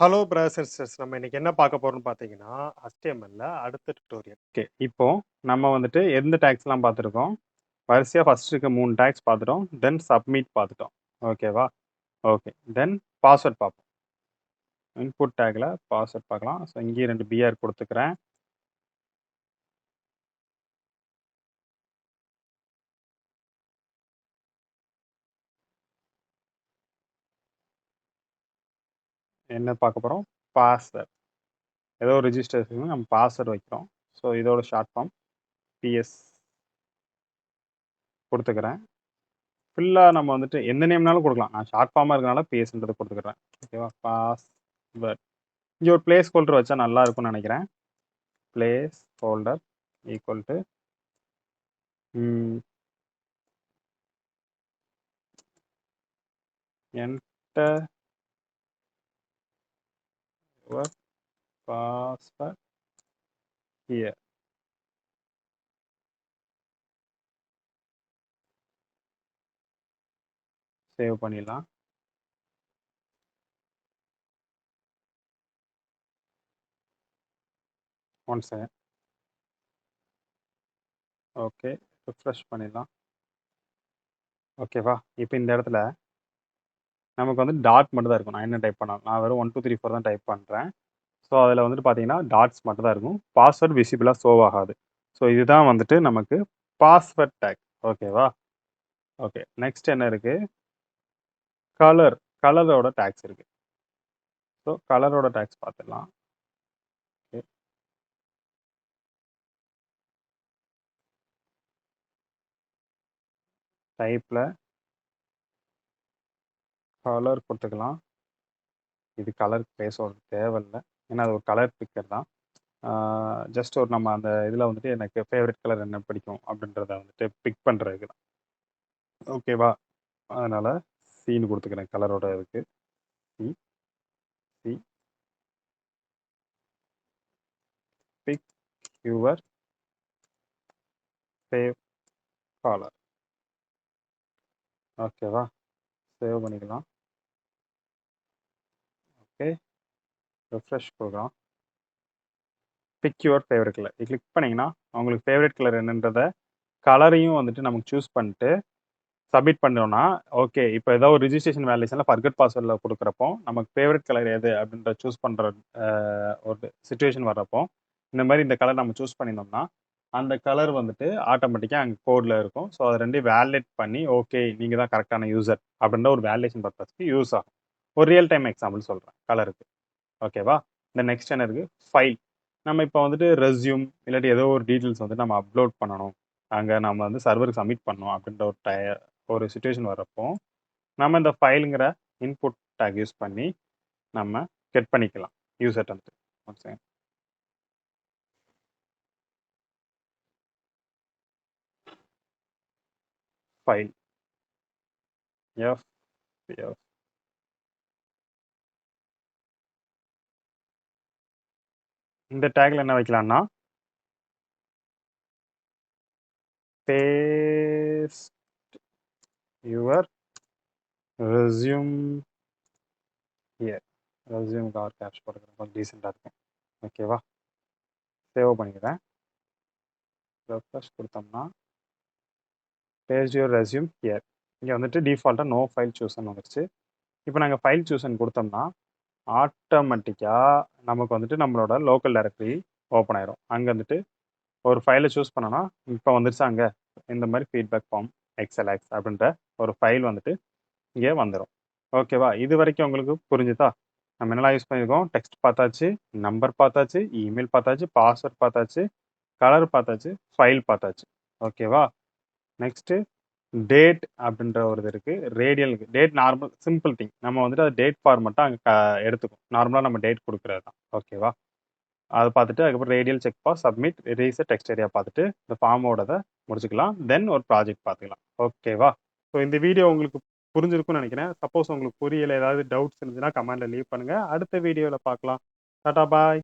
Hello brothers and sisters. நம்ம இன்னைக்கு என்ன பார்க்க போறோம்னு பார்த்தீங்கன்னா, HTMLல அடுத்த டியூட்டோரியல். ஓகே. இப்போ நம்ம வந்துட்டு எந்த டாக்ஸ்லாம் பார்த்துருக்கோம். வரிசையா ஃபர்ஸ்ட் இருக்க 3 டாக்ஸ் பார்த்துட்டோம். தென் சப்மிட் பார்த்துட்டோம். ஓகேவா? ஓகே. தென் பாஸ்வேர்ட் பார்ப்போம். இன்புட் டாக்ல பாஸ்வேர்ட் பார்க்கலாம். ஸோ இங்கேயும் 2 பிஆர் கொடுத்துக்கிறேன். என்ன பார்க்க போறோம்? பாஸ்வேர்ட். ஏதோ ஒரு ரிஜிஸ்ட்ரேஷனுக்கு நம்ம பாஸ்வேர்ட் வைக்கிறோம். ஸோ இதோட ஷார்ட் ஃபார்ம் பிஎஸ் கொடுத்துக்கிறேன். ஃபுல்லா நம்ம வந்துட்டு எந்த நேம்னாலும் கொடுக்கலாம். நான் ஷார்ட் ஃபார்மா இருக்கனால பிஎஸ்ன்றது கொடுத்துக்கிறேன். ஓகேவா? பாஸ்வேர்ட். இங்கே ஒரு பிளேஸ் ஹோல்டர் வச்சா நல்லா இருக்கும்னு நினைக்கிறேன். Placeholder equal to enter your password here. Save பண்ணிடலாம். One second. ஓகே, ரிஃப்ரெஷ் பண்ணிடலாம். ஓகேவா? இப்போ இந்த இடத்துல நமக்கு வந்து டாட் மட்டும் தான் இருக்கும். நான் என்ன டைப் பண்ணலாம், நான் வெறும் 1 2 3 4 தான் டைப் பண்ணுறேன். ஸோ அதில் வந்துட்டு பார்த்தீங்கன்னா டாட்ஸ் மட்டும் தான் இருக்கும். பாஸ்வேர்ட் விசிபிளாக ஷோவ் ஆகாது. ஸோ இதுதான் வந்துட்டு நமக்கு பாஸ்வேர்ட் டேக். ஓகேவா? ஓகே, நெக்ஸ்ட் என்ன இருக்கு? கலரோட டேக்ஸ் இருக்கு. ஸோ கலரோட டேக்ஸ் பார்த்துடலாம். ஓகே, டைப்பில் கலர் கொடுத்துக்கலாம். இது கலர் பேசோட தேவையில்லை, ஏன்னா அது ஒரு கலர் பிக்கர் தான். ஜஸ்ட் ஒரு நம்ம அந்த இதில் வந்துட்டு எனக்கு ஃபேவரட் கலர் என்ன பிடிக்கும் அப்படின்றத வந்துட்டு பிக் பண்ணுறதுக்கு தான். ஓகேவா? அதனால் சீனு கொடுத்துக்கிறேன் கலரோட இதுக்கு. சி சி பிக் யுவர் சேவ் கலர். ஓகேவா? சேவ் பண்ணிக்கலாம். ஓகே, ரிஃப்ரெஷ் கொடுக்கலாம். பிக் யுவர் ஃபேவரட் கலர் இது கிளிக் பண்ணிங்கன்னா உங்களுக்கு ஃபேவரட் கலர் என்னன்றத கலரையும் வந்துட்டு நமக்கு சூஸ் பண்ணிட்டு சப்மிட் பண்ணோம்னா, ஓகே, இப்போ ஏதோ ஒரு ரிஜிஸ்ட்ரேஷன் வேலிடேஷனில் ஃபர்கட் பாஸ்வேர்டில் கொடுக்குறப்போ நமக்கு ஃபேவரட் கலர் எது அப்படின்ற சூஸ் பண்ணுற ஒரு சுச்சுவேஷன் வர்றப்போ இந்த மாதிரி இந்த கலர் நம்ம சூஸ் பண்ணியிருந்தோம்னா அந்த கலர் வந்துட்டு ஆட்டோமேட்டிக்காக அங்கே கோடில் இருக்கும். ஸோ அதை ரெண்டையும் வேலிடேட் பண்ணி ஓகே நீங்கள் தான் கரெக்டான யூசர் அப்படின்ற ஒரு வேலிடேஷன் பர்பஸ்க்கு யூஸ் ஆகும். ஒரு ரியல் டைம் எக்ஸாம்பிள் சொல்கிறேன் கலருக்கு. ஓகேவா? இந்த நெக்ஸ்ட் என்ன இருக்குது? ஃபைல். நம்ம இப்போ வந்துட்டு ரெஸ்யூம் இல்லாட்டி ஏதோ ஒரு டீட்டெயில்ஸ் வந்து நம்ம அப்லோட் பண்ணணும், அங்கே நம்ம வந்து சர்வருக்கு சப்மிட் பண்ணணும் அப்படின்ற ஒரு சுச்சுவேஷன் வர்றப்போ நம்ம இந்த ஃபைலுங்கிற இன்புட் டேக் யூஸ் பண்ணி நம்ம கெட் பண்ணிக்கலாம் யூசர் வந்து. ஓகே, ஃபைல் எஃப் எஃப் இந்த டேக்ல என்ன வைக்கலாம்னா paste your resume here. Resume கார் கேப்ஸ் போட்டுக்கிறேன், கொஞ்சம் டீசெண்டாக இருக்கும். ஓகேவா? சேவ் பண்ணிக்கிறேன். ரெஃப்ரெஷ் கொடுத்தோம்னா பேஸ்ட் யுவர் ரெஸ்யூம் ஹியர். இங்கே வந்துட்டு டிஃபால்ட்டாக நோ ஃபைல் சூஸன் வந்துருச்சு. இப்போ நாங்கள் ஃபைல் சூஸன் கொடுத்தோம்னா ஆட்டோமேட்டிக்காக நமக்கு வந்துட்டு நம்மளோட லோக்கல் டைரக்டரி ஓப்பன் ஆயிரும். அங்கே வந்துட்டு ஒரு ஃபைலை சூஸ் பண்ணோன்னா இப்போ வந்துருச்சு அங்கே இந்த மாதிரி ஃபீட்பேக் ஃபார்ம் எக்ஸ்எல்எக்ஸ் அப்படின்ற ஒரு ஃபைல் வந்துட்டு இங்கே வந்துடும். ஓகேவா? இது வரைக்கும் உங்களுக்கு புரிஞ்சுதா? நம்ம என்னெல்லாம் யூஸ் பண்ணியிருக்கோம்? டெக்ஸ்ட் பார்த்தாச்சு, நம்பர் பார்த்தாச்சு, இமெயில் பார்த்தாச்சு, பாஸ்வேர்ட் பார்த்தாச்சு, கலர் பார்த்தாச்சு, ஃபைல் பார்த்தாச்சு. ஓகேவா? நெக்ஸ்ட்டு டேட் அப்படின்ற ஒரு இது இருக்குது. ரேடியலுக்கு டேட் நார்மல் சிம்பிள் திங், நம்ம வந்துட்டு அது டேட் ஃபார்மெட்டாக அங்கே எடுத்துக்கும். நார்மலாக நம்ம டேட் கொடுக்குறது தான். ஓகேவா? அதை பார்த்துட்டு அதுக்கப்புறம் radial check pass submit reset text area பார்த்துட்டு இந்த ஃபார்மோட முடிச்சுக்கலாம். தென் ஒரு ப்ராஜெக்ட் பார்த்துக்கலாம். ஓகேவா? ஸோ இந்த வீடியோ உங்களுக்கு புரிஞ்சிருக்கும்னு நினைக்கிறேன். சப்போஸ் உங்களுக்கு புரியல, ஏதாவது டவுட்ஸ் இருந்துச்சுன்னா கமெண்ட்ல லீவ் பண்ணுங்க. அடுத்த வீடியோவில் பார்க்கலாம். டாடா பாய்.